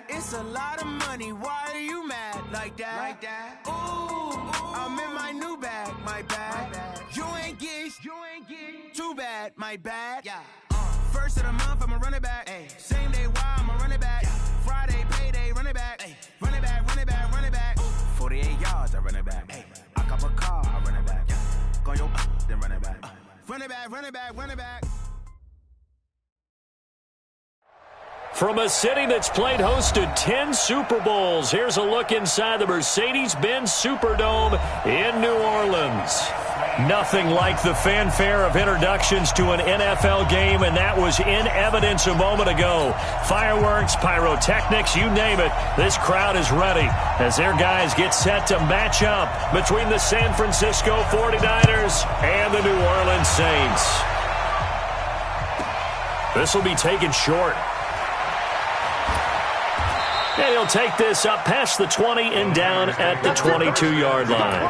It's a lot of money. Why are you mad like that? Ooh, I'm in my new bag, my bad. You ain't get too bad, my bad. Yeah. First of the month, I'ma run it back. Ay. Same day, why I'ma run it back. Yeah. Friday, payday, run it back. Ay. Run it back, run it back, run it back. 48 yards, I run it back. Ay. I cop a car, I run it back. Yeah. Go your then run it back. Run it back, run it back, run it back. From a city that's played host to 10 Super Bowls, here's a look inside the Mercedes-Benz Superdome in New Orleans. Nothing like the fanfare of introductions to an NFL game, and that was in evidence a moment ago. Fireworks, pyrotechnics, you name it. This crowd is ready as their guys get set to match up between the San Francisco 49ers and the New Orleans Saints. This will be taken short. And he'll take this up past the 20 and down at the 22-yard line.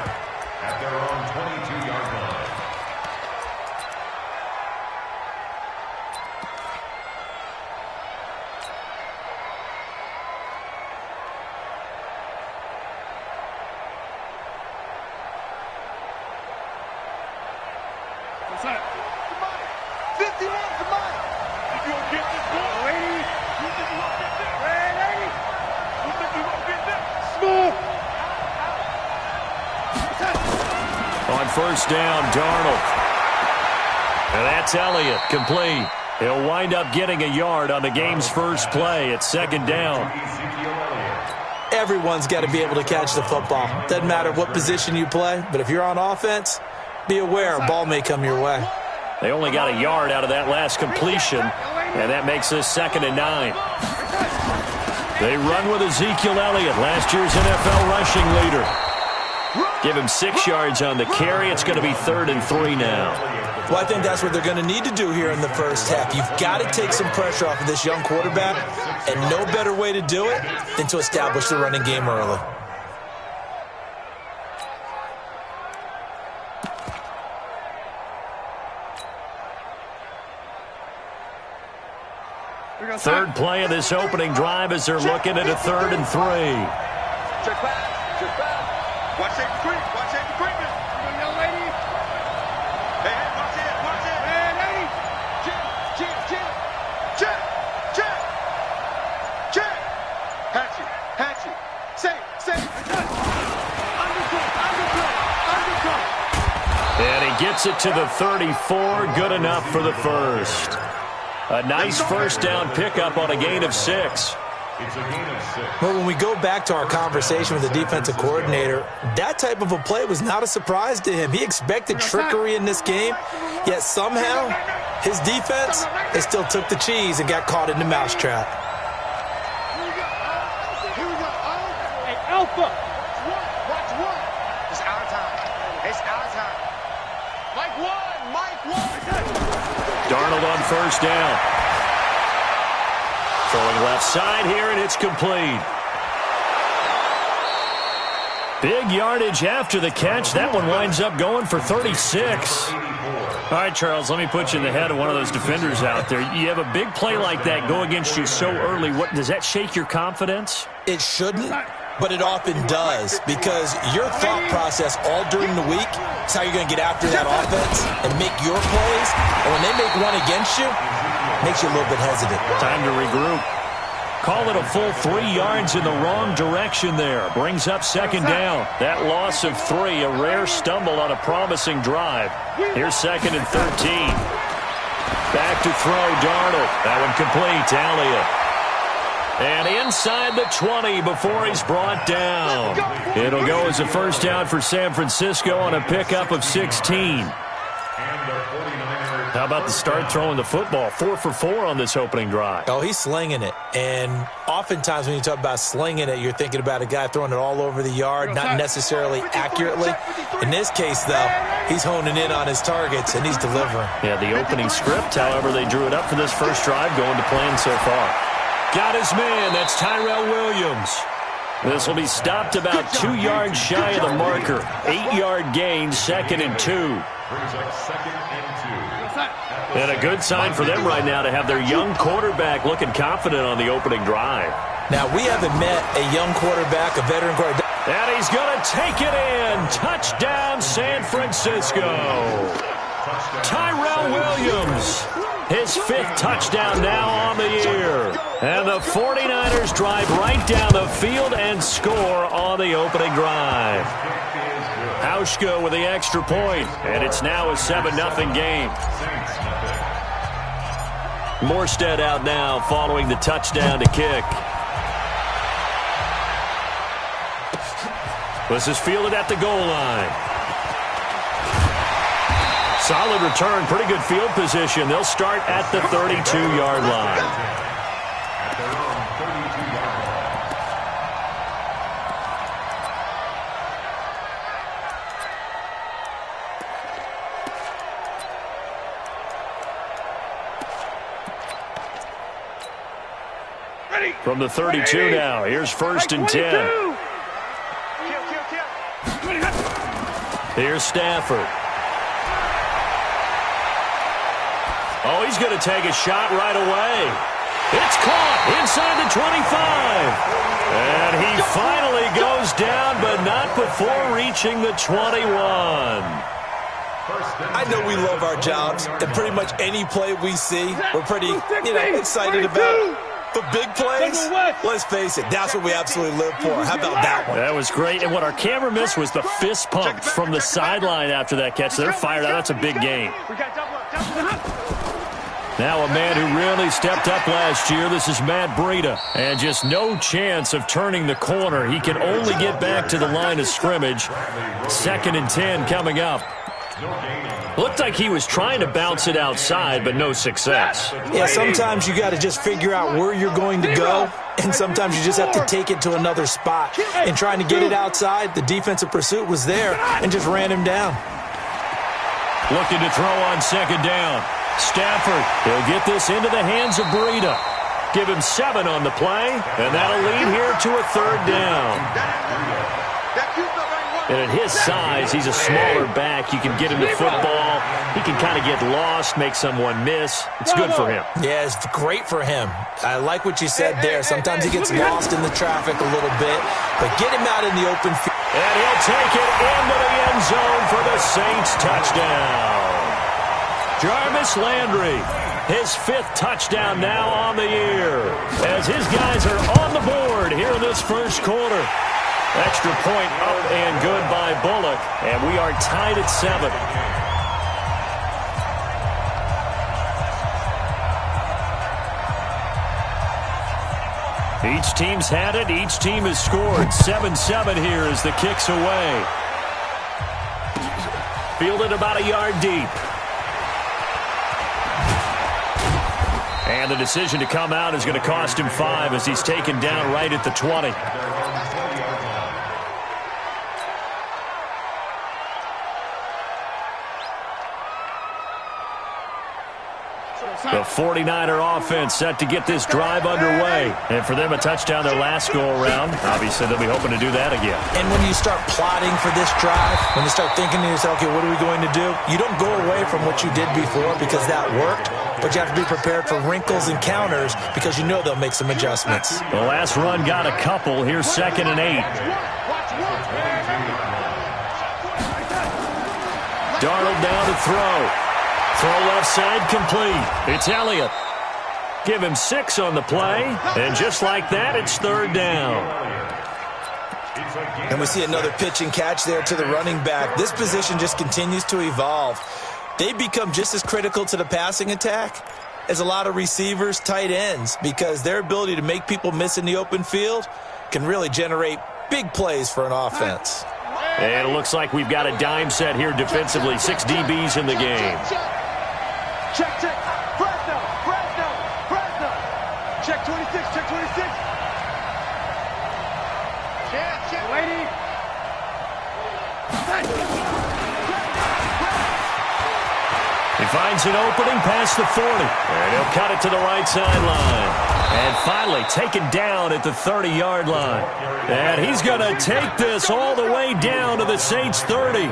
At their own 22-yard line. What's that? Somebody. 51, somebody. You gonna get this ball, lady? You think you gonna get this? Hey, lady. You think you gonna get this? Smooth. On first down, Darnold. And that's Elliott, complete. He'll wind up getting a yard on the game's first play at second down. Everyone's got to be able to catch the football. Doesn't matter what position you play, but if you're on offense, be aware a ball may come your way. They only got a yard out of that last completion, and that makes this 2nd and 9. They run with Ezekiel Elliott, last year's NFL rushing leader. Give him 6 yards on the carry. It's going to be 3rd and 3 now. Well, I think that's what they're going to need to do here in the first half. You've got to take some pressure off of this young quarterback, and no better way to do it than to establish the running game early. Third play of this opening drive as they're looking at a 3rd and 3. Check back. Check back. Watch it creep. Watch it creep. Young lady. Hey, watch it. Watch it. Hey, lady. Check. Check. Check. Check. Check. Check. Hatchet. Hatchet. Say. Undercut. And he gets it to the 34. Good enough for the first. A nice first down pickup on a gain of 6. It's a gain of 6. Well, when we go back to our conversation with the defensive coordinator, that type of a play was not a surprise to him. He expected trickery in this game, yet somehow his defense, they still took the cheese and got caught in the mousetrap. Here we go. Hey, Alpha. Watch one. It's our time. It's our time. Mike one. Darnold on first down. Throwing left side here, and it's complete. Big yardage after the catch. That one winds up going for 36. All right, Charles, let me put you in the head of one of those defenders out there. You have a big play like that go against you so early. What does that shake your confidence? It shouldn't, but it often does, because your thought process all during the week is how you're going to get after that offense and make your plays. And when they make one against you, it makes you a little bit hesitant. Time to regroup. Call it a full 3 yards in the wrong direction there. Brings up second down. That loss of 3, a rare stumble on a promising drive. Here's 2nd and 13. Back to throw, Darnold. That one complete to Elliott. And inside the 20 before he's brought down. It'll go as a first down for San Francisco on a pickup of 16. How about the start throwing the football? 4 for 4 on this opening drive. Oh, he's slinging it. And oftentimes when you talk about slinging it, you're thinking about a guy throwing it all over the yard, not necessarily accurately. In this case, though, he's honing in on his targets, and he's delivering. Yeah, the opening script, however, they drew it up for this first drive, going to plan so far. Got his man. That's Tyrell Williams. This will be stopped about 2 yards shy of the marker. 8-yard gain, 2nd and 2. Brings up 2nd and 2. And a good sign for them right now to have their young quarterback looking confident on the opening drive. Now, we haven't met a young quarterback, a veteran quarterback. And he's going to take it in. Touchdown, San Francisco. Tyrell Williams, his 5th touchdown now on the year. And the 49ers drive right down the field and score on the opening drive. Hauschka with the extra point, and it's now a 7-0 game. Morstead out now following the touchdown to kick. This is fielded at the goal line. Solid return, pretty good field position. They'll start at the 32-yard line. From the 32 now, here's 1st and 10. Here's Stafford. Oh, he's going to take a shot right away. It's caught inside the 25. And he finally goes down, but not before reaching the 21. I know we love our jobs, and pretty much any play we see, we're pretty, excited about. But big plays, let's face it, that's what we absolutely live for. How about that one? That was great. And what our camera missed was the fist pump from the sideline after that catch. They're fired out. That's a big game. Now a man who really stepped up last year. This is Matt Breida. And just no chance of turning the corner. He can only get back to the line of scrimmage. 2nd and 10 coming up. Looked like he was trying to bounce it outside, but no success. Yeah, sometimes you got to just figure out where you're going to go, and sometimes you just have to take it to another spot. And trying to get it outside, the defensive pursuit was there and just ran him down. Looking to throw on 2nd down. Stafford, he'll get this into the hands of Breida. Give him 7 on the play, and that'll lead here to a 3rd down. And at his size, he's a smaller back. You can get him the football. He can kind of get lost, make someone miss. It's good for him. Yeah, it's great for him. I like what you said there. Sometimes he gets lost in the traffic a little bit, but get him out in the open field. And he'll take it into the end zone for the Saints touchdown. Jarvis Landry, his 5th touchdown now on the year, as his guys are on the board here in this first quarter. Extra point up and good by Bullock, and we are tied at 7. Each team's had it. Each team has scored. 7-7 here as the kick's away. Fielded about a yard deep. And the decision to come out is going to cost him 5 as he's taken down right at the 20. The 49er offense set to get this drive underway. And for them, a touchdown their last go-around. Obviously, they'll be hoping to do that again. And when you start plotting for this drive, when you start thinking to yourself, okay, what are we going to do? You don't go away from what you did before because that worked. But you have to be prepared for wrinkles and counters because you know they'll make some adjustments. The last run got a couple. Here's 2nd and 8. Darnold down to throw. Throw left side complete. It's Elliott. Give him 6 on the play. And just like that, it's 3rd down. And we see another pitch and catch there to the running back. This position just continues to evolve. They become just as critical to the passing attack as a lot of receivers, tight ends, because their ability to make people miss in the open field can really generate big plays for an offense. And it looks like we've got a dime set here defensively. 6 DBs in the game. Check. Fresno. Check 26. Check. Lady. He finds an opening past the 40. And he'll cut it to the right sideline. And finally taken down at the 30-yard line. And he's going to take this all the way down to the Saints 30.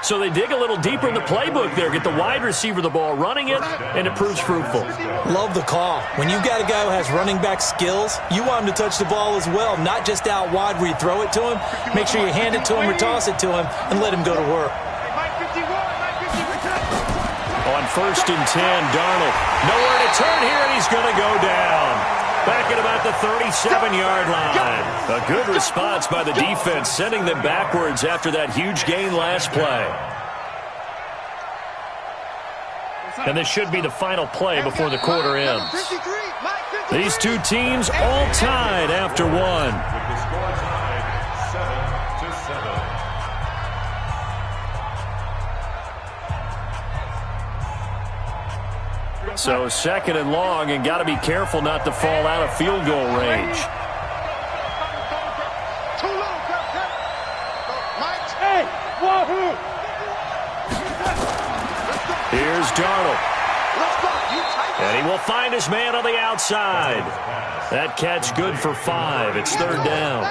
So they dig a little deeper in the playbook there, get the wide receiver the ball, running it, and it proves fruitful. Love the call. When you've got a guy who has running back skills, you want him to touch the ball as well, not just out wide where you throw it to him. Make sure you hand it to him or toss it to him and let him go to work. On 1st and 10, Darnold. Nowhere to turn here, and he's going to go down. Back at about the 37-yard line. A good response by the defense, sending them backwards after that huge gain last play. And this should be the final play before the quarter ends. These two teams all tied after one. With the score tied 7-7. So 2nd and long, and got to be careful not to fall out of field goal range. Here's Darnold. And he will find his man on the outside. That catch good for 5. It's 3rd down. A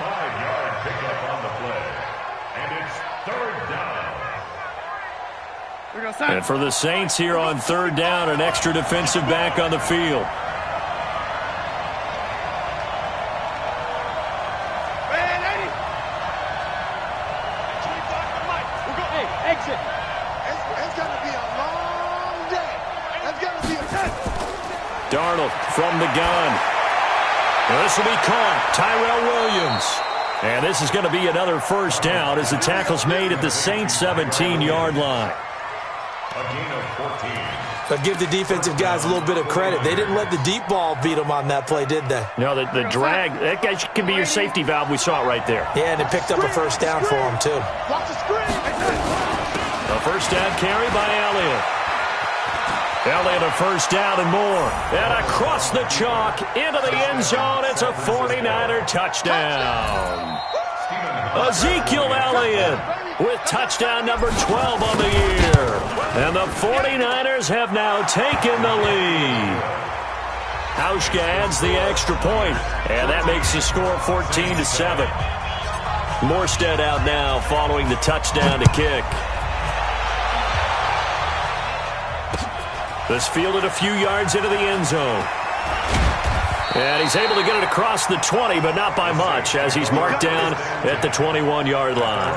5-yard pickup on the play. And it's 3rd down. And for the Saints here on 3rd down, an extra defensive back on the field. Darnold from the gun. Well, this will be caught. Tyrell Williams. And this is going to be another 1st down as the tackle's made at the Saints' 17-yard line. A gain of 14. But give the defensive guys a little bit of credit. They didn't let the deep ball beat them on that play, did they? No, the drag, that guy can be your safety valve. We saw it right there. Yeah, and it picked up a 1st down for them, too. A 1st down carry by Elliott. Elliott a 1st down and more. And across the chalk into the end zone. It's a 49er touchdown. Ezekiel Elliott with touchdown number 12 on the year. And the 49ers have now taken the lead. Hauschka adds the extra point, and that makes the score 14-7. Morstead out now following the touchdown to kick. This fielded a few yards into the end zone. And he's able to get it across the 20, but not by much, as he's marked down at the 21-yard line.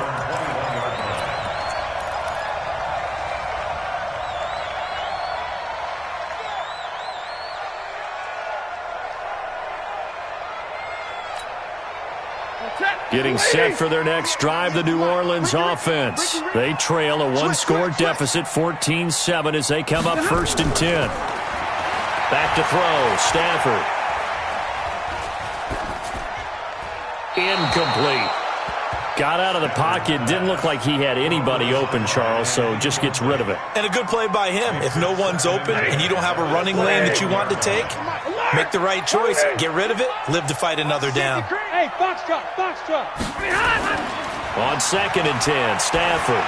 Getting set for their next drive, the New Orleans offense. They trail a 1-score deficit, 14-7, as they come up 1st and 10. Back to throw, Stafford. Incomplete. Got out of the pocket. Didn't look like he had anybody open, Charles, so just gets rid of it. And a good play by him. If no one's open and you don't have a running lane that you want to take, make the right choice. Get rid of it. Live to fight another down. Hey, box truck. On 2nd and 10, Stafford.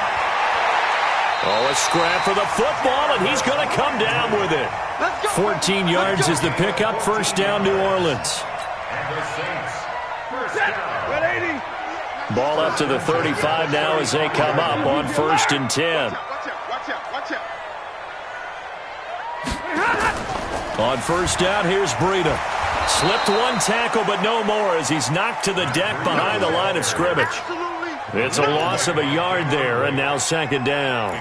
Oh, a scrap for the football, and he's going to come down with it. 14 yards is the pickup. 1st down, New Orleans. And the Saints, 1st down. Ball up to the 35 now as they come up on 1st and 10. On 1st down, here's Breida. Slipped one tackle, but no more as he's knocked to the deck behind the line of scrimmage. It's a loss of a yard there, and now 2nd down.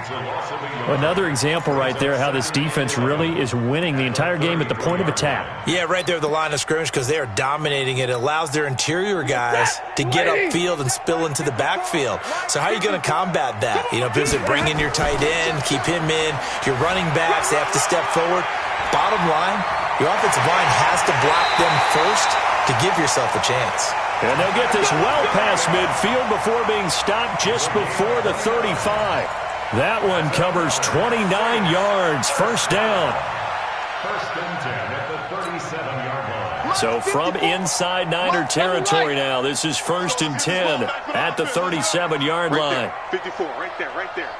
Another example right there how this defense really is winning the entire game at the point of attack. Yeah, right there at the line of scrimmage because they are dominating it. It allows their interior guys to get upfield and spill into the backfield. So how are you going to combat that? You know, because bring in your tight end, keep him in. Your running backs, they have to step forward. Bottom line, your offensive line has to block them first to give yourself a chance. And they'll get this well past midfield before being stopped just before the 35. That one covers 29 yards. 1st down. 1st and 10 at the 37-yard line. So from inside Niner territory now, this is 1st and 10 at the 37-yard line. 54, right there,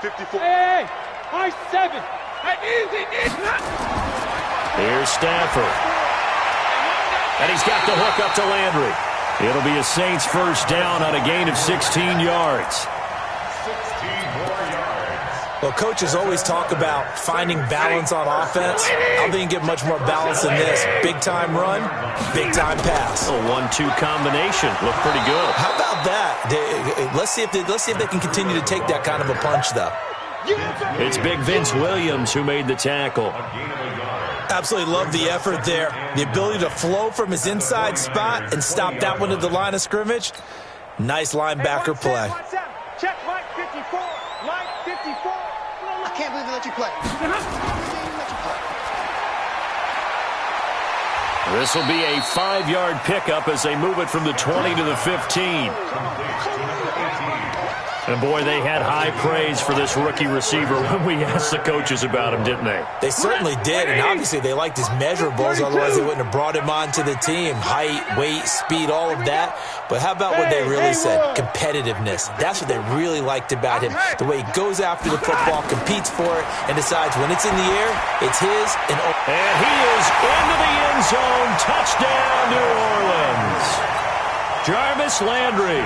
54. Hey, I-7. Here's Stafford. And he's got the hook up to Landry. It'll be a Saints 1st down on a gain of 16 yards. 16 Well, coaches always talk about finding balance on offense. I don't think you get much more balance than this. Big-time run, big-time pass. A 1-2 combination. Looked pretty good. How about that? Let's see if they can continue to take that kind of a punch, though. It's Big Vince Williams who made the tackle. Absolutely love the effort there. The ability to flow from his inside spot and stop that one at the line of scrimmage. Nice linebacker play. Check Mike 54. Mike 54. I can't believe they let you play. This will be a 5-yard pickup as they move it from the 20 to the 15. And, boy, they had high praise for this rookie receiver when we asked the coaches about him, didn't they? They certainly did, and obviously they liked his measurables, otherwise they wouldn't have brought him onto the team. Height, weight, speed, all of that. But how about what they really said? Competitiveness. That's what they really liked about him. The way he goes after the football, competes for it, and decides when it's in the air, it's his. And he is into the end zone. Touchdown, New Orleans. Jarvis Landry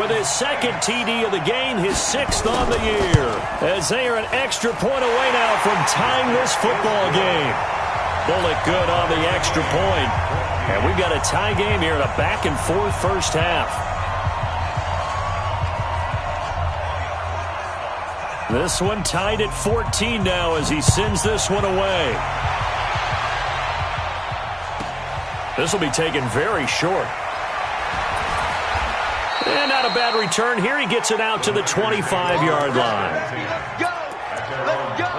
with his second TD of the game, his 6th on the year, as they are an extra point away now from tying this football game. Bullet good on the extra point. And we've got a tie game here in a back-and-forth first half. This one tied at 14 now as he sends this one away. This will be taken very short. And not a bad return here. He gets it out to the 25-yard line. Let's go! Let's go!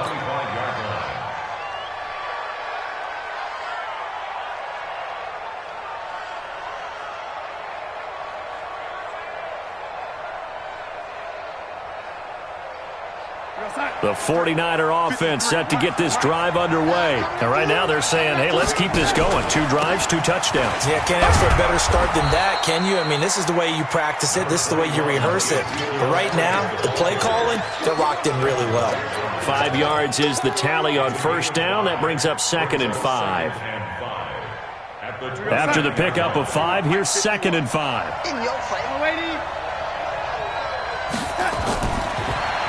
The 49er offense set to get this drive underway. And right now they're saying, hey, let's keep this going. 2 drives, 2 touchdowns. Yeah, can't ask for a better start than that, can you? I mean, this is the way you practice it. This is the way you rehearse it. But right now, the play calling, they're locked in really well. 5 yards is the tally on first down. That brings up 2nd and 5. After the pickup of 5, here's 2nd and 5. In your face.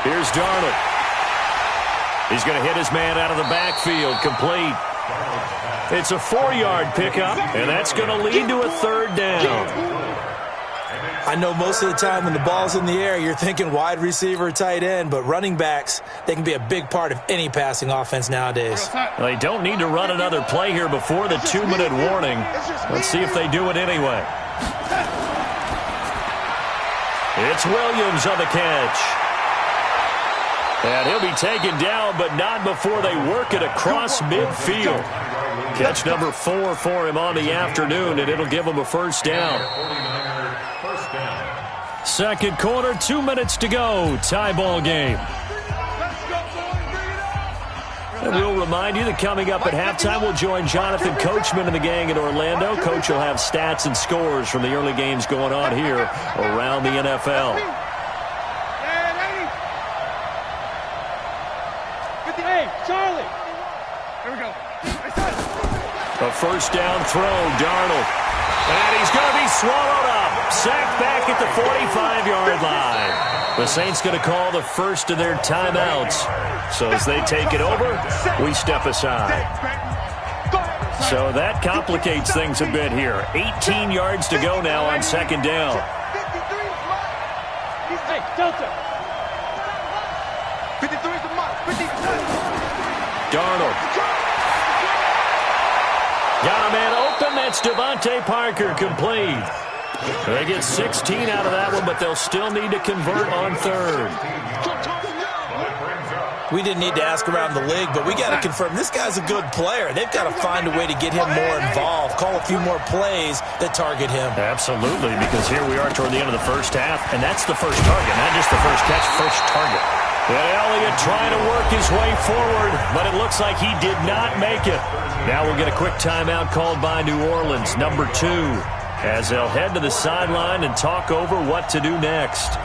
Here's Darnold. He's going to hit his man out of the backfield, complete. It's a 4-yard pickup, and that's going to lead to a 3rd down. I know most of the time when the ball's in the air, you're thinking wide receiver, tight end, but running backs, they can be a big part of any passing offense nowadays. They don't need to run another play here before the 2-minute warning. Let's see if they do it anyway. It's Williams on the catch. And he'll be taken down, but not before they work it across midfield. Catch number 4 for him on the afternoon, and it'll give him a 1st down. 2nd quarter, 2 minutes to go. Tie ball game. And we'll remind you that coming up at halftime, we'll join Jonathan Coachman and the gang in Orlando. Coach will have stats and scores from the early games going on here around the NFL. Charlie! Here we go. A 1st down throw, Darnold. And he's going to be swallowed up. Sacked back at the 45-yard line. The Saints going to call the first of their timeouts. So as they take it over, we step aside. So that complicates things a bit here. 18 yards to go now on 2nd down. Hey, Delta. 53's the mark. 53. Darnold. Got a man open. That's Devontae Parker, complete. They get 16 out of that one, but they'll still need to convert on 3rd. We didn't need to ask around the league, but we got to confirm this guy's a good player. They've got to find a way to get him more involved, call a few more plays that target him. Absolutely, because here we are toward the end of the first half, and that's the first target, not just the first catch, first target. And Elliott trying to work his way forward, but it looks like he did not make it. Now we'll get a quick timeout called by New Orleans, number 2, as they'll head to the sideline and talk over what to do next.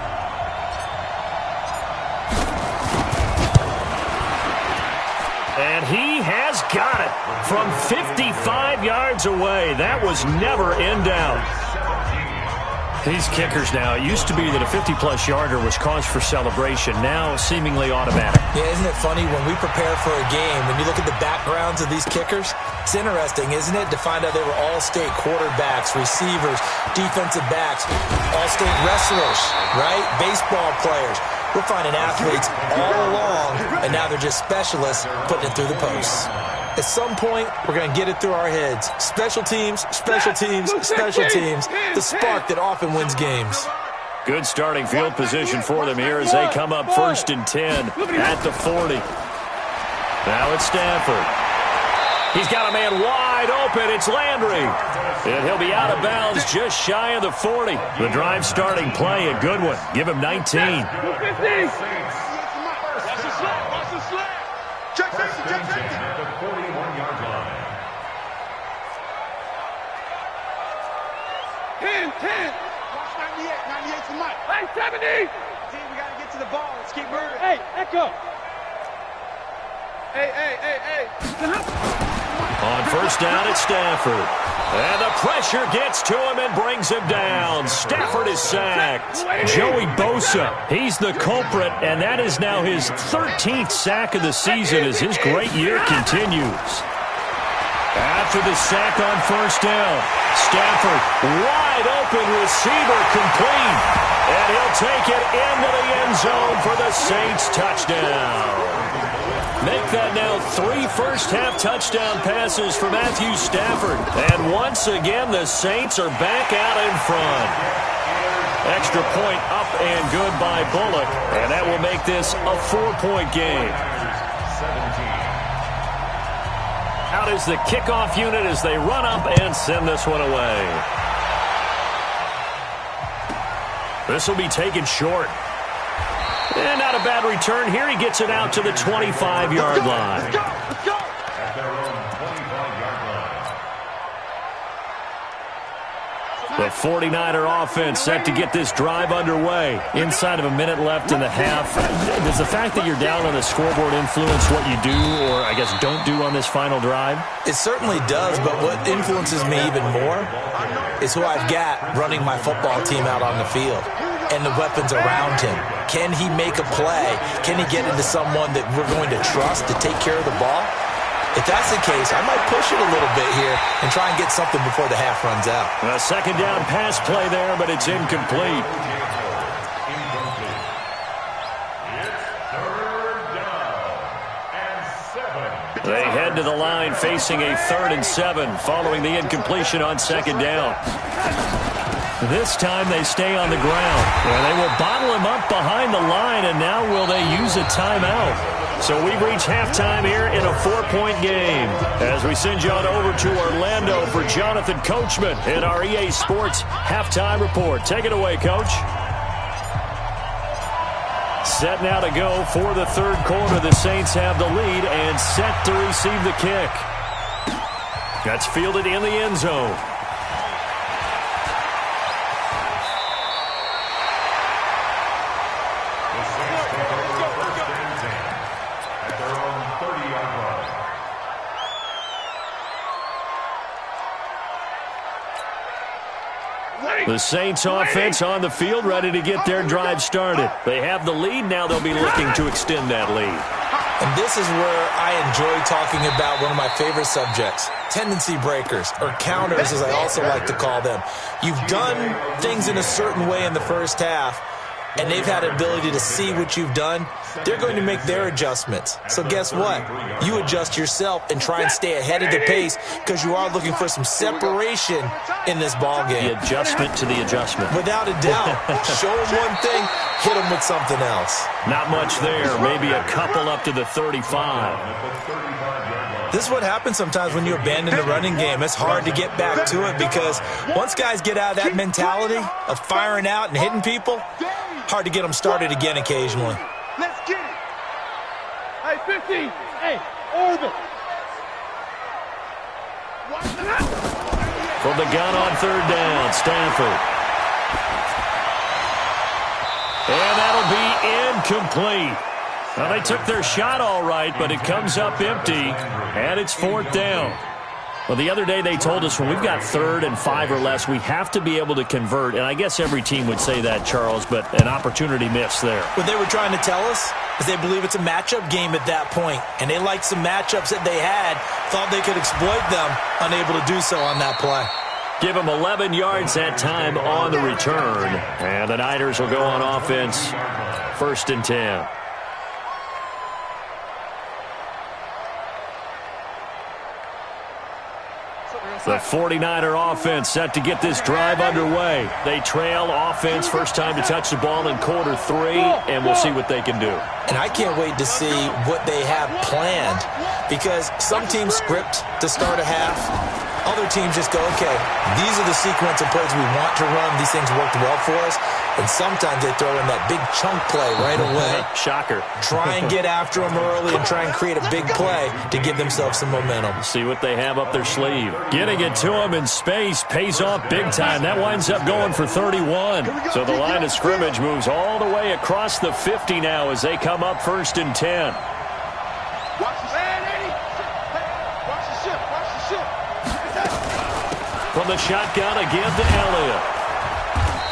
And he has got it from 55 yards away. That was never in doubt. These kickers now, it used to be that a 50-plus yarder was cause for celebration. Now, seemingly automatic. Yeah, isn't it funny when we prepare for a game, when you look at the backgrounds of these kickers, it's interesting, isn't it, to find out they were all-state quarterbacks, receivers, defensive backs, all-state wrestlers, right? Baseball players. We're finding athletes all along, and now they're just specialists putting it through the posts. At some point, we're going to get it through our heads. Special teams, special teams, special teams. The spark that often wins games. Good starting field position for them here as they come up 1st and 10 at the 40. Now it's Stafford. He's got a man wide open. It's Landry. And he'll be out of bounds just shy of the 40. The drive starting play, a good one. Give him 19. Check 50, check 50. At the 41-yard line. 10. Watch 98. 98's the mic. Hey, 70. Team, we got to get to the ball. Let's keep moving. Hey, Echo. Hey. On 1st down, it's Stafford. And the pressure gets to him and brings him down. Stafford is sacked. Joey Bosa, he's the culprit, and that is now his 13th sack of the season as his great year continues. After the sack on 1st down, Stafford, wide open receiver, complete. And he'll take it into the end zone for the Saints touchdown. Make that now 3 first-half touchdown passes for Matthew Stafford. And once again, the Saints are back out in front. Extra point up and good by Bullock. And that will make this a 4-point game. Out is the kickoff unit as they run up and send this one away. This will be taken short. And not a bad return here. He gets it out to the 25-yard line. At their own 25-yard line. The 49er offense set to get this drive underway. Inside of a minute left in the half. Does the fact that you're down on the scoreboard influence what you do, or I guess don't do on this final drive? It certainly does, but what influences me even more is who I've got running my football team out on the field and the weapons around him. Can he make a play? Can he get into someone that we're going to trust to take care of the ball? If that's the case, I might push it a little bit here and try and get something before the half runs out. A 2nd down pass play there, but it's incomplete. They head to the line facing a 3rd and 7 following the incompletion on 2nd down. This time they stay on the ground. And they will bottle him up behind the line, and now will they use a timeout? So we've reached halftime here in a 4-point game. As we send you on over to Orlando for Jonathan Coachman in our EA Sports Halftime Report. Take it away, Coach. Set now to go for the 3rd quarter. The Saints have the lead and set to receive the kick. That's fielded in the end zone. The Saints offense on the field, ready to get their drive started. They have the lead. Now they'll be looking to extend that lead. And this is where I enjoy talking about one of my favorite subjects, tendency breakers, or counters as I also like to call them. You've done things in a certain way in the first half, and they've had an ability to see what you've done. They're going to make their adjustments. So guess what? You adjust yourself and try and stay ahead of the pace because you are looking for some separation in this ball game. The adjustment to the adjustment. Without a doubt. Show them one thing, hit them with something else. Not much there. Maybe a couple up to the 35. This is what happens sometimes when you abandon the running game. It's hard to get back to it because once guys get out of that mentality of firing out and hitting people, hard to get them started again occasionally. Let's get it. Hey, 50. Hey, orbit. From the gun on 3rd down, Stafford. And that'll be incomplete. Well, they took their shot all right, but it comes up empty, and it's 4th down. Well, the other day they told us when we've got 3rd and 5 or less, we have to be able to convert. And I guess every team would say that, Charles, but an opportunity missed there. What they were trying to tell us is they believe it's a matchup game at that point. And they liked some matchups that they had, thought they could exploit them, unable to do so on that play. Give them 11 yards that time on the return. And the Niners will go on offense, 1st and 10. The 49er offense set to get this drive underway. They trail offense, first time to touch the ball in quarter 3, and we'll see what they can do. And I can't wait to see what they have planned, because some teams script to start a half. Other teams just go, okay, these are the sequence of plays we want to run. These things worked well for us. And sometimes they throw in that big chunk play right away. Shocker. Try and get after them early and try and create a big play to give themselves some momentum. See what they have up their sleeve. Getting it to them in space pays off big time. That winds up going for 31. So the line of scrimmage moves all the way across the 50 now as they come up 1st and 10. From the shotgun again to Elliott.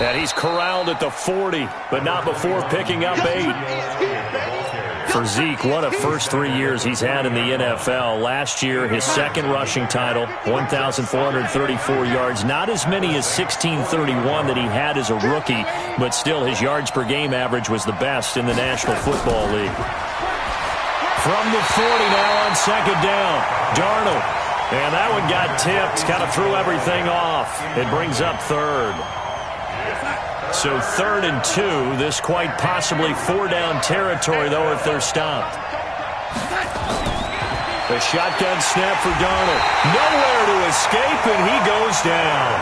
And he's corralled at the 40, but not before picking up 8. For Zeke, what a first 3 years he's had in the NFL. Last year, his 2nd rushing title, 1,434 yards. Not as many as 1,631 that he had as a rookie, but still his yards per game average was the best in the National Football League. From the 40 now on 2nd down, Darnold. And that one got tipped, kind of threw everything off. It brings up 3rd. So 3rd and 2, this quite possibly 4-down territory, though, if they're stopped. The shotgun snap for Darnold. Nowhere to escape, and he goes down.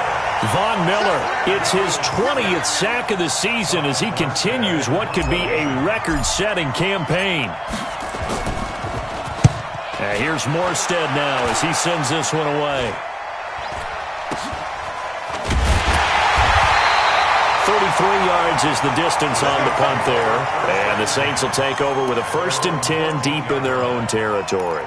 Von Miller, it's his 20th sack of the season as he continues what could be a record-setting campaign. Here's Morstead now as he sends this one away. 33 yards is the distance on the punt there. And the Saints will take over with a 1st and 10 deep in their own territory.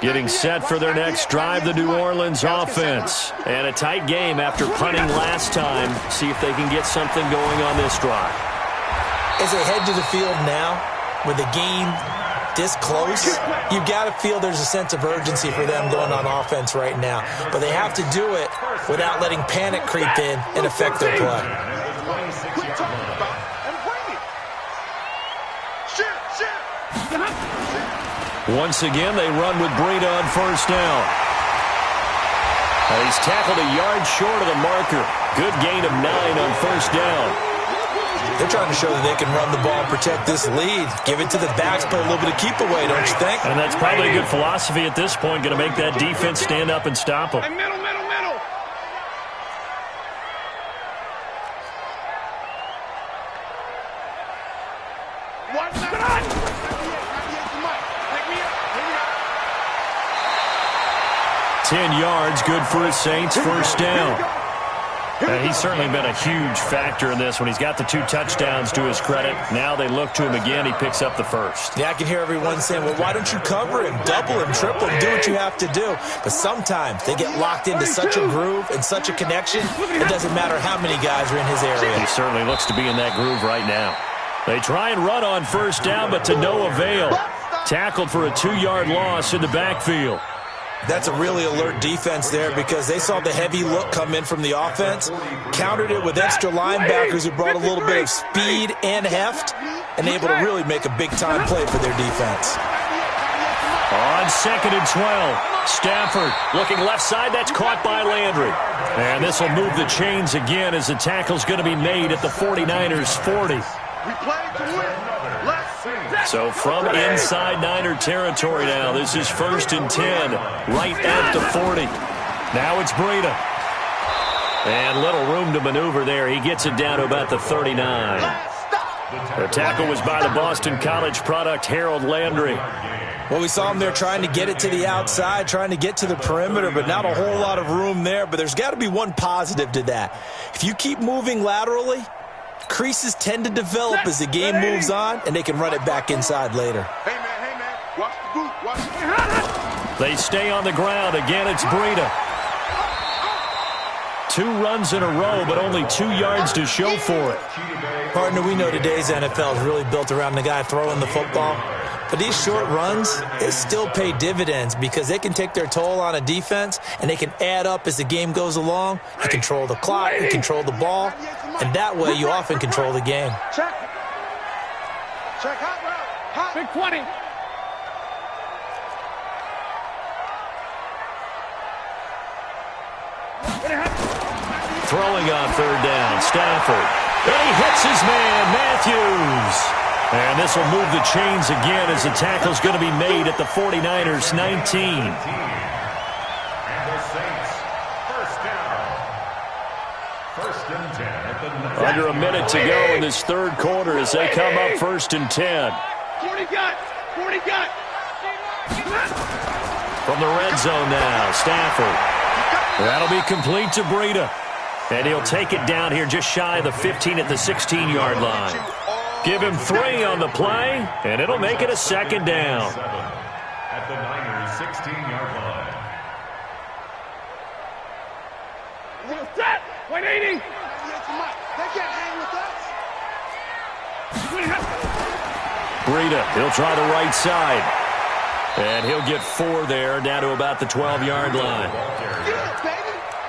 Getting set for their next drive, the New Orleans offense. And a tight game after punting last time. See if they can get something going on this drive. As they head to the field now, with the game this close, you've got to feel there's a sense of urgency for them going on offense right now. But they have to do it without letting panic creep in and affect their play. Once again, they run with Breida on 1st down. He's tackled a yard short of the marker. Good gain of 9 on 1st down. They're trying to show that they can run the ball and protect this lead. Give it to the backs, put a little bit of keep away, don't you think? And that's probably a good philosophy at this point, going to make that defense stand up and stop them. Middle. Watch that. 10 yards, good for his Saints, 1st down. He's certainly been a huge factor in this when he's got the 2 touchdowns to his credit. Now they look to him again. He picks up the 1st. Yeah, I can hear everyone saying, well, why don't you cover him, double him, triple him, do what you have to do. But sometimes they get locked into such a groove and such a connection, it doesn't matter how many guys are in his area. He certainly looks to be in that groove right now. They try and run on 1st down, but to no avail. Tackled for a 2-yard loss in the backfield. That's a really alert defense there because they saw the heavy look come in from the offense, countered it with extra linebackers who brought a little bit of speed and heft, and able to really make a big-time play for their defense. On 2nd and 12, Stafford looking left side. That's caught by Landry. And this will move the chains again as the tackle's going to be made at the 49ers' 40. We play to win. So from inside Niner territory now, this is 1st and 10, right at the 40. Now it's Breida. And little room to maneuver there. He gets it down to about the 39. The tackle was by the Boston College product, Harold Landry. Well, we saw him there trying to get it to the outside, trying to get to the perimeter, but not a whole lot of room there. But there's got to be one positive to that. If you keep moving laterally, Creases tend to develop as the game moves on, and they can run it back inside later. Hey, man, watch the boot, watch the boot. They stay on the ground. Again, it's Breida. 2 runs in a row, but only 2 yards to show for it. Partner, we know today's NFL is really built around the guy throwing the football. But these short runs, they still pay dividends because they can take their toll on a defense, and they can add up as the game goes along. You control the clock, you control the ball, and that way you often control the game. Check. Check, hot route. Hot. Big 20. Throwing on 3rd down, Stafford. And he hits his man, Matthews. And this will move the chains again as the tackle's going to be made at the 49ers 19. And the Saints, first down. 1st and 10 at the Under a minute to go in this 3rd quarter as they come up 1st and 10. 40 got. From the red zone now, Stafford. That'll be complete to Breida. And he'll take it down here just shy of the 15 at the 16-yard line. Give him 3 on the play, and it'll make it a 2nd down. At the Niners' 16-yard line. Set. 180. They can't hang with us. Breida, he'll try the right side. And he'll get 4 there, down to about the 12-yard line.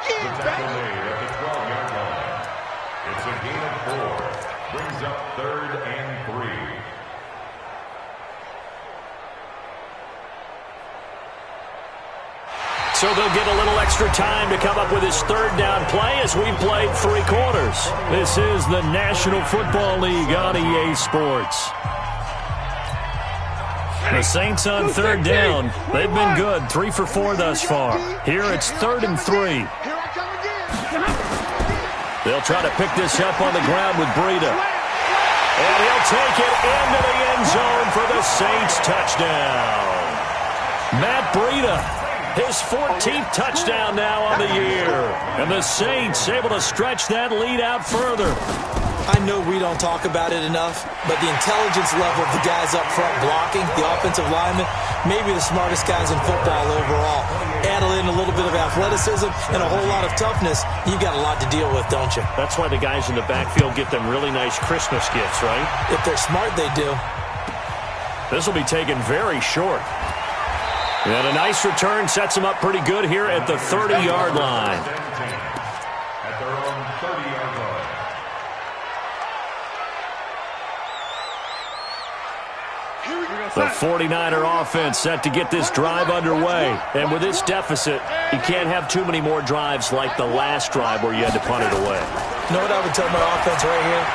The tackle made at the 12-yard line. It's a gain of 4. Brings up 3rd and 3. So they'll get a little extra time to come up with his 3rd down play as we've played 3 quarters. This is the National Football League on EA Sports. The Saints on 3rd down. They've been good, 3 for 4 thus far. Here it's 3rd and 3. They'll try to pick this up on the ground with Breida. And he'll take it into the end zone for the Saints touchdown. Matt Breida, his 14th touchdown now on the year. And the Saints able to stretch that lead out further. I know we don't talk about it enough, but the intelligence level of the guys up front blocking, the offensive linemen, maybe the smartest guys in football overall. Add in a little bit of athleticism and a whole lot of toughness, you've got a lot to deal with, don't you? That's why the guys in the backfield get them really nice Christmas gifts, right? If they're smart, they do. This will be taken very short. And a nice return sets them up pretty good here at the 30-yard line. At their own 30-yard line. The 49er offense set to get this drive underway. And with this deficit, you can't have too many more drives like the last drive where you had to punt it away. You know what I would tell my offense right here?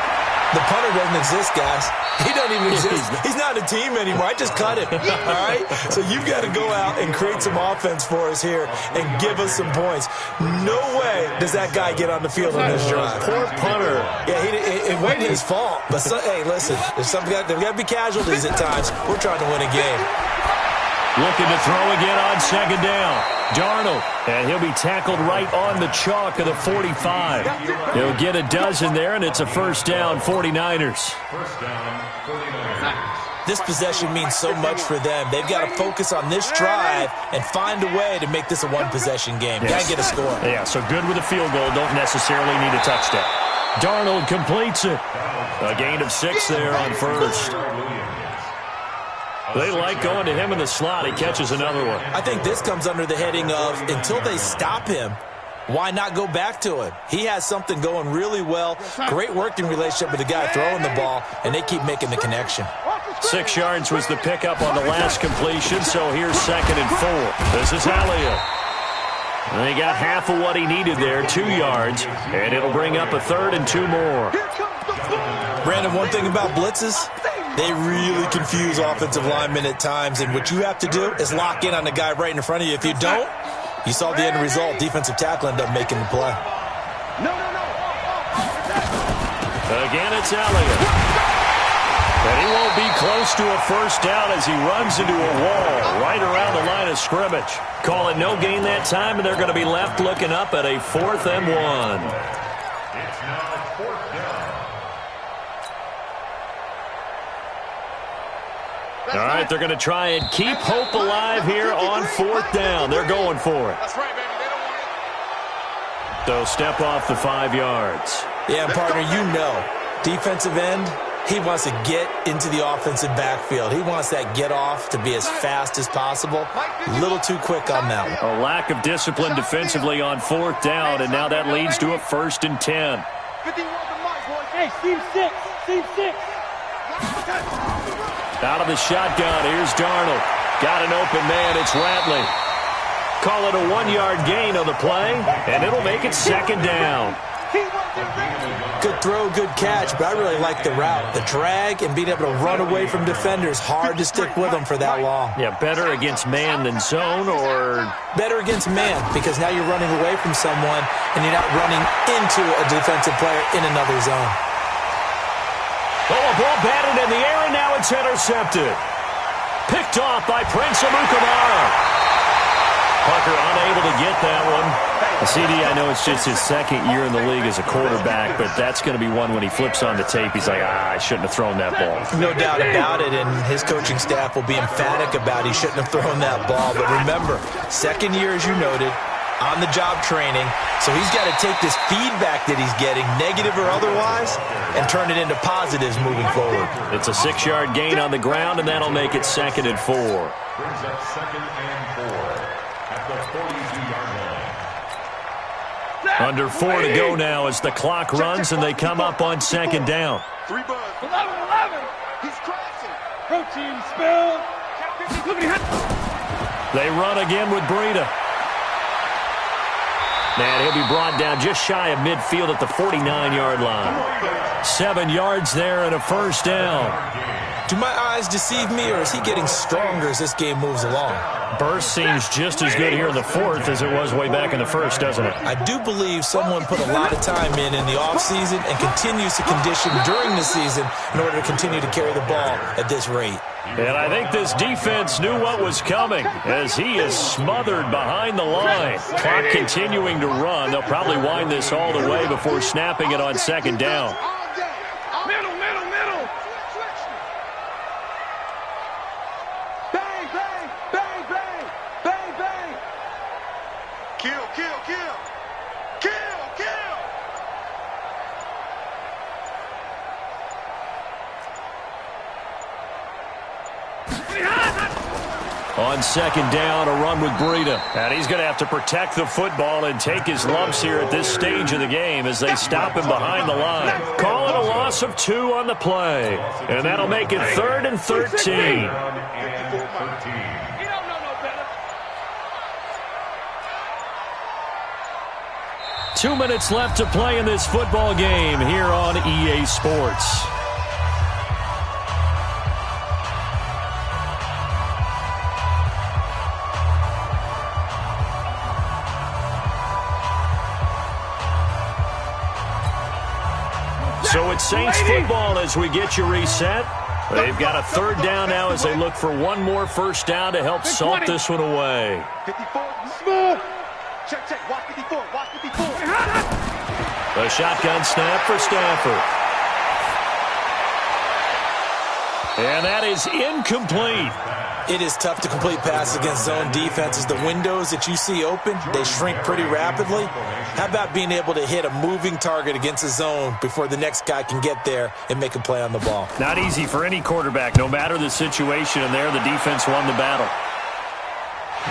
The punter doesn't exist, guys. He doesn't even exist. He's not a team anymore. I just cut him. All right? So you've got to go out and create some offense for us here and give us some points. No way does that guy get on the field on this drive. Poor punter. Yeah, it wasn't his fault. But, hey, listen, there's got to be casualties at times. We're trying to win a game. Looking to throw again on 2nd down. Darnold, and he'll be tackled right on the chalk of the 45. He'll get a dozen there, and it's a 1st down, 49ers. 1st down, 49ers. This possession means so much for them. They've got to focus on this drive and find a way to make this a one-possession game. Got to get a score. Yeah, so good with a field goal. Don't necessarily need a touchdown. Darnold completes it. A gain of 6 there on 1st. They like going to him in the slot. He catches another one. I think this comes under the heading of until they stop him, why not go back to him? He has something going really well. Great working relationship with the guy throwing the ball, and they keep making the connection. 6 yards was the pickup on the last completion, so here's 2nd and 4. This is Elliott. And he got half of what he needed there, 2 yards, and it'll bring up a 3rd and 2 more. Brandon, one thing about blitzes, they really confuse offensive linemen at times, and what you have to do is lock in on the guy right in front of you. If you don't, you saw the end result. Defensive tackle ended up making the play. Again, it's Elliott. And he won't be close to a 1st down as he runs into a wall right around the line of scrimmage. Call it no gain that time, and they're going to be left looking up at a 4th and 1. It's now 4th down. All right, they're going to try and keep hope alive here on 4th down. They're going for it. That's right, baby. They don't want it. They'll step off the 5 yards. Yeah, and partner, you know, defensive end, he wants to get into the offensive backfield. He wants that get off to be as fast as possible. A little too quick on that one. A lack of discipline defensively on 4th down, and now that leads to a 1st and 10. 51 to Mike, boys. Hey, seam 6. Seam 6. Out of the shotgun, here's Darnold. Got an open man, it's Ratley. Call it a 1-yard gain on the play, and it'll make it 2nd down. Good throw, good catch, but I really like the route. The drag and being able to run away from defenders, hard to stick with them for that long. Yeah, better against man than zone, or? Better against man, because now you're running away from someone and you're not running into a defensive player in another zone. Oh, a ball batted in the air, and now it's intercepted. Picked off by Prince Amukamara. Parker unable to get that one. CD, I know it's just his 2nd year in the league as a quarterback, but that's going to be one when he flips on the tape. He's like, I shouldn't have thrown that ball. No doubt about it, and his coaching staff will be emphatic about he shouldn't have thrown that ball. But remember, 2nd year, as you noted, on-the-job training, so he's got to take this feedback that he's getting, negative or otherwise, and turn it into positives moving forward. It's a 6-yard gain on the ground, and that'll make it 2nd and 4. Brings up 2nd and 4 at the 42-yard line. Under 4 to go now as the clock runs, and they come up on 2nd down. 3 buds. 11. He's crashing. Protein spill. Look at him. They run again with Breida. And he'll be brought down just shy of midfield at the 49-yard line. 7 yards there and a 1st down. Do my eyes deceive me, or is he getting stronger as this game moves along? Burst seems just as good here in the 4th as it was way back in the 1st, doesn't it? I do believe someone put a lot of time in the offseason and continues to condition during the season in order to continue to carry the ball at this rate. And I think this defense knew what was coming as he is smothered behind the line. Clock continuing to run. They'll probably wind this all the way before snapping it on 2nd down. Middle. Bang, bang, bang, bang, bang, bang. Kill. On 2nd down, a run with Breida. And he's going to have to protect the football and take his lumps here at this stage of the game as they stop him behind the line. Call it a loss of 2 on the play. And that'll make it 3rd and 13. 2 minutes left to play in this football game here on EA Sports. So it's Saints football as we get you reset. They've got a 3rd down now as they look for one more 1st down to help salt this one away. 54, smooth. Check. Watch 54. The shotgun snap for Stafford. And that is incomplete. It is tough to complete passes against zone defenses. The windows that you see open, they shrink pretty rapidly. How about being able to hit a moving target against a zone before the next guy can get there and make a play on the ball? Not easy for any quarterback, no matter the situation, and there the defense won the battle.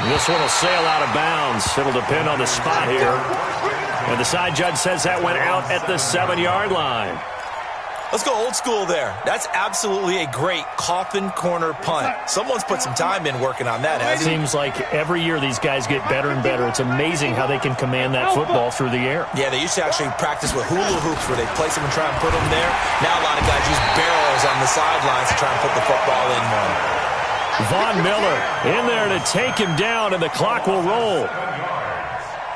This one will sail out of bounds. It'll depend on the spot here. And the side judge says that went out at the 7-yard line. Let's go old school there. That's absolutely a great coffin corner punt. Someone's put some time in working on that, hasn't he? Seems like every year these guys get better and better. It's amazing how they can command that football through the air. Yeah, they used to actually practice with hula hoops where they place them and try and put them there. Now a lot of guys use barrels on the sidelines to try and put the football in one. Von Miller in there to take him down, and the clock will roll.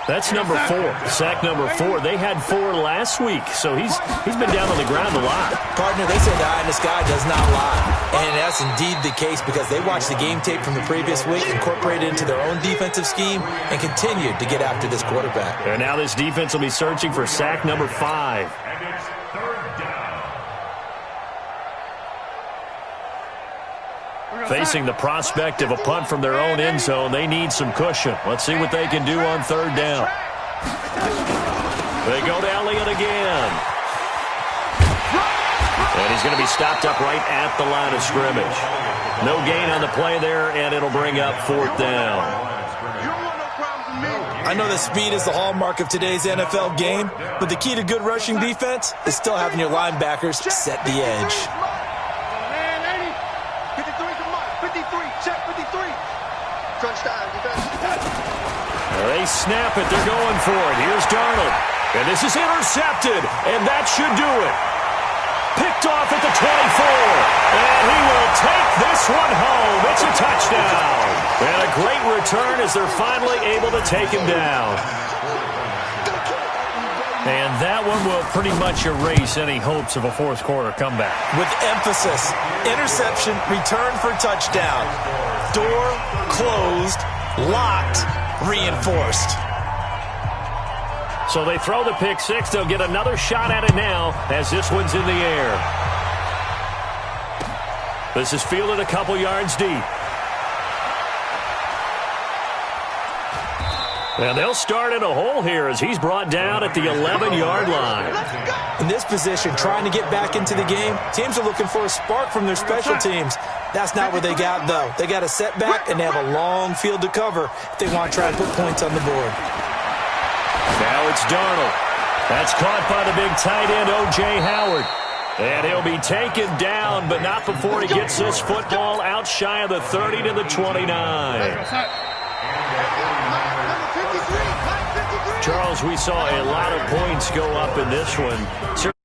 That's number 4, sack number 4. They had 4 last week, so he's been down on the ground a lot. Partner, they say the eye in the sky does not lie. And that's indeed the case because they watched the game tape from the previous week, incorporated it into their own defensive scheme, and continued to get after this quarterback. And now this defense will be searching for sack number 5. And it's 3rd down. Facing the prospect of a punt from their own end zone, they need some cushion. Let's see what they can do on third down. They go to Elliott again. And he's going to be stopped up right at the line of scrimmage. No gain on the play there, and it'll bring up fourth down. I know that speed is the hallmark of today's NFL game, but the key to good rushing defense is still having your linebackers set the edge. Man, 80. 53 to Mike. 53. Check 53. Crunch time. They snap it. They're going for it. Here's Darnold. And this is intercepted, and that should do it. Picked off at the 24. And he will take this one home. It's a touchdown. And a great return as they're finally able to take him down. And that one will pretty much erase any hopes of a fourth quarter comeback. With emphasis, interception, return for touchdown. Door closed, locked, reinforced. So they throw the pick six. They'll get another shot at it now as this one's in the air. This is fielded a couple yards deep. And they'll start in a hole here as he's brought down at the 11-yard line. In this position, trying to get back into the game, teams are looking for a spark from their special teams. That's not what they got, though. They got a setback, and they have a long field to cover if they want to try to put points on the board. Now it's Darnold. That's caught by the big tight end, O.J. Howard. And he'll be taken down, but not before he gets this football out shy of the 30 to the 29. Charles, we saw a lot of points go up in this one.